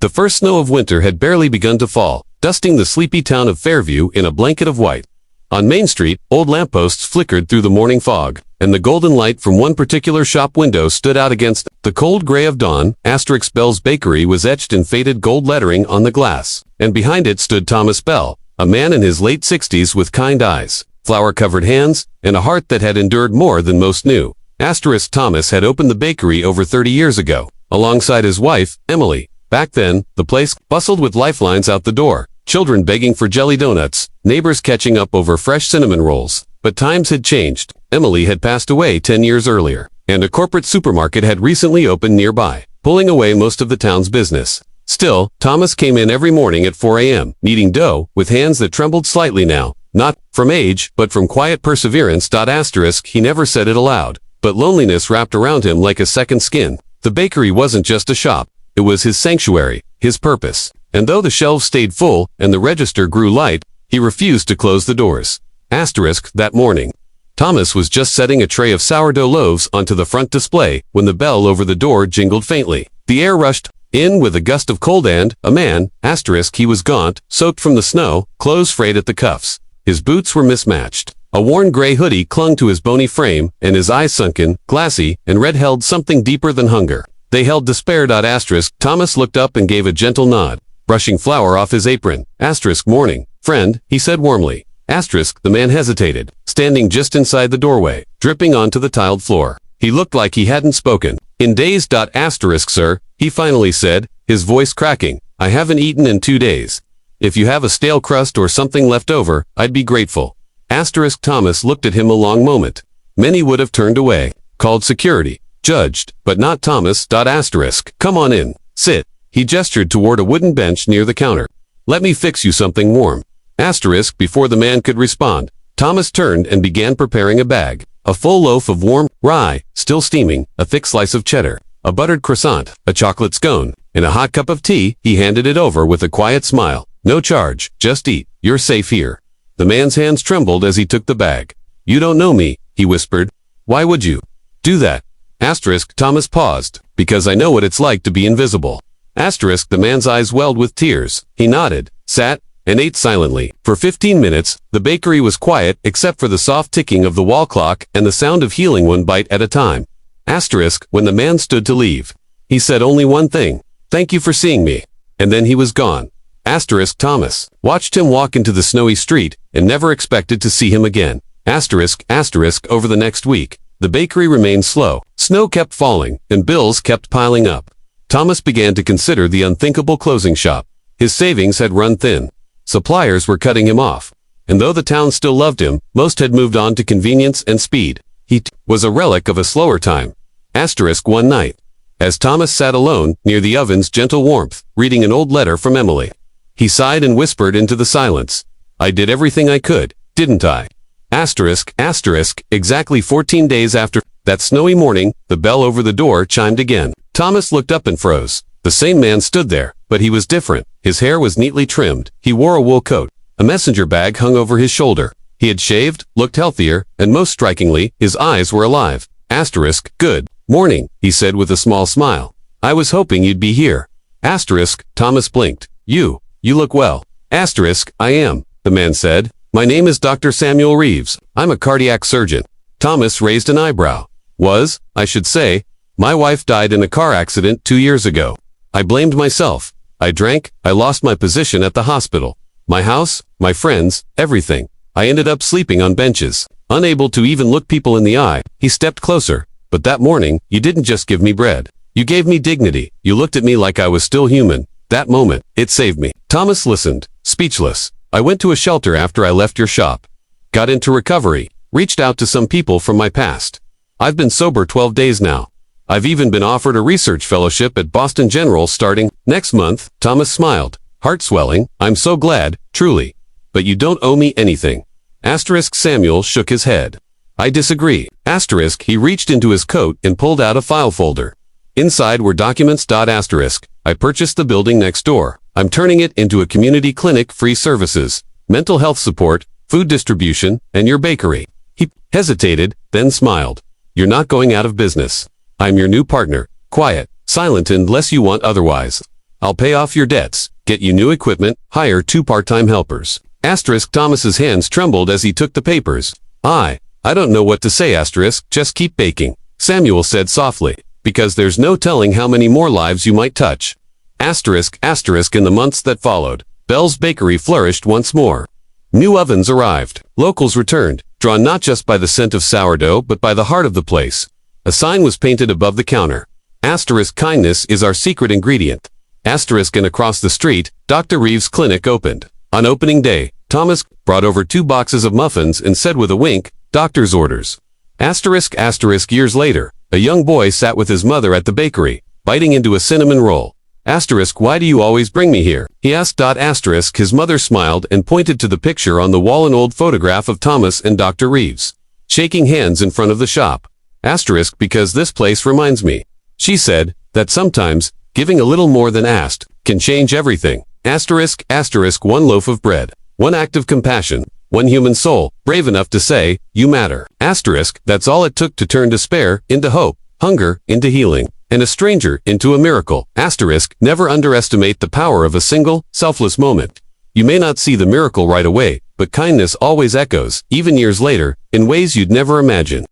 The first snow of winter had barely begun to fall, dusting the sleepy town of Fairview in a blanket of white. On Main Street, old lampposts flickered through the morning fog, and the golden light from one particular shop window stood out against the cold gray of dawn. Bell's Bakery was etched in faded gold lettering on the glass, and behind it stood Thomas Bell, a man in his late 60s with kind eyes, flour-covered hands, and a heart that had endured more than most knew. Thomas had opened the bakery over 30 years ago, alongside his wife, Emily. Back then, the place bustled with lifelines out the door, children begging for jelly donuts, neighbors catching up over fresh cinnamon rolls. But times had changed. Emily had passed away 10 years earlier, and a corporate supermarket had recently opened nearby, pulling away most of the town's business. Still, Thomas came in every morning at 4 a.m., kneading dough, with hands that trembled slightly now, not from age, but from quiet perseverance. He never said it aloud, but loneliness wrapped around him like a second skin. The bakery wasn't just a shop. It was his sanctuary, his purpose. And though the shelves stayed full and the register grew light, he refused to close the doors. That morning, Thomas was just setting a tray of sourdough loaves onto the front display when the bell over the door jingled faintly. The air rushed in with a gust of cold and a man, he was gaunt, soaked from the snow, clothes frayed at the cuffs. His boots were mismatched. A worn gray hoodie clung to his bony frame, and his eyes sunken, glassy, and red held something deeper than hunger. They held despair. Thomas looked up and gave a gentle nod, brushing flour off his apron. Morning, friend, he said warmly. The man hesitated, standing just inside the doorway, dripping onto the tiled floor. He looked like he hadn't spoken. In days. Sir, he finally said, his voice cracking. I haven't eaten in 2 days. If you have a stale crust or something left over, I'd be grateful. Thomas looked at him a long moment. Many would have turned away, called security, judged, but not Thomas. Come on in, sit. He gestured toward a wooden bench near the counter. Let me fix you something warm. Before the man could respond, Thomas turned and began preparing a bag. A full loaf of warm rye, still steaming, a thick slice of cheddar, a buttered croissant, a chocolate scone, and a hot cup of tea. He handed it over with a quiet smile. No charge, just eat. You're safe here. The man's hands trembled as he took the bag. You don't know me, he whispered. Why would you do that? Thomas paused. Because I know what it's like to be invisible. The man's eyes welled with tears. He nodded, sat, and ate silently. For 15 minutes, the bakery was quiet except for the soft ticking of the wall clock and the sound of healing one bite at a time. When the man stood to leave, he said only one thing. Thank you for seeing me. And then he was gone. Thomas watched him walk into the snowy street and never expected to see him again. Over the next week, the bakery remained slow. Snow kept falling and bills kept piling up. Thomas began to consider the unthinkable closing shop. His savings had run thin. Suppliers were cutting him off. And though the town still loved him, most had moved on to convenience and speed. He was a relic of a slower time. One night, as Thomas sat alone near the oven's gentle warmth, reading an old letter from Emily, he sighed and whispered into the silence. I did everything I could, didn't I? Exactly 14 days after that snowy morning, the bell over the door chimed again. Thomas looked up and froze. The same man stood there, but he was different. His hair was neatly trimmed. He wore a wool coat. A messenger bag hung over his shoulder. He had shaved, looked healthier, and most strikingly, his eyes were alive. Good morning, he said with a small smile. I was hoping you'd be here. Thomas blinked. You look well. I am, the man said. My name is Dr. Samuel Reeves. I'm a cardiac surgeon. Thomas raised an eyebrow. I should say. My wife died in a car accident 2 years ago. I blamed myself. I drank, I lost my position at the hospital. My house, my friends, everything. I ended up sleeping on benches, unable to even look people in the eye. He stepped closer. But that morning, you didn't just give me bread. You gave me dignity. You looked at me like I was still human. That moment, it saved me. Thomas listened, speechless. I went to a shelter after I left your shop. Got into recovery. Reached out to some people from my past. I've been sober 12 days now. I've even been offered a research fellowship at Boston General starting next month. Thomas smiled, heart swelling. I'm so glad, truly. But you don't owe me anything. Samuel shook his head. I disagree. He reached into his coat and pulled out a file folder. Inside were documents. I purchased the building next door. I'm turning it into a community clinic, free services, mental health support, food distribution, and your bakery. He hesitated, then smiled. You're not going out of business. I'm your new partner, quiet, silent unless you want otherwise. I'll pay off your debts, get you new equipment, hire 2 part-time helpers. Asterisk Thomas's hands trembled as he took the papers. I don't know what to say, asterisk, just keep baking, Samuel said softly, because there's no telling how many more lives you might touch. Asterisk in the months that followed, Bell's Bakery flourished once more. New ovens arrived. Locals returned, drawn not just by the scent of sourdough but by the heart of the place. A sign was painted above the counter. Asterisk kindness is our secret ingredient. Asterisk and across the street, Dr. Reeves' clinic opened. On opening day, Thomas brought over 2 boxes of muffins and said with a wink, doctor's orders. Asterisk years later, a young boy sat with his mother at the bakery, biting into a cinnamon roll. Asterisk why do you always bring me here? He asked. Asterisk his mother smiled and pointed to the picture on the wall, an old photograph of Thomas and Dr. Reeves, shaking hands in front of the shop. Asterisk because this place reminds me, she said, that sometimes, giving a little more than asked, can change everything. Asterisk one loaf of bread, one act of compassion, one human soul, brave enough to say, you matter. Asterisk that's all it took to turn despair into hope, hunger into healing, and a stranger into a miracle. Asterisk never underestimate the power of a single, selfless moment. You may not see the miracle right away, but kindness always echoes, even years later, in ways you'd never imagine.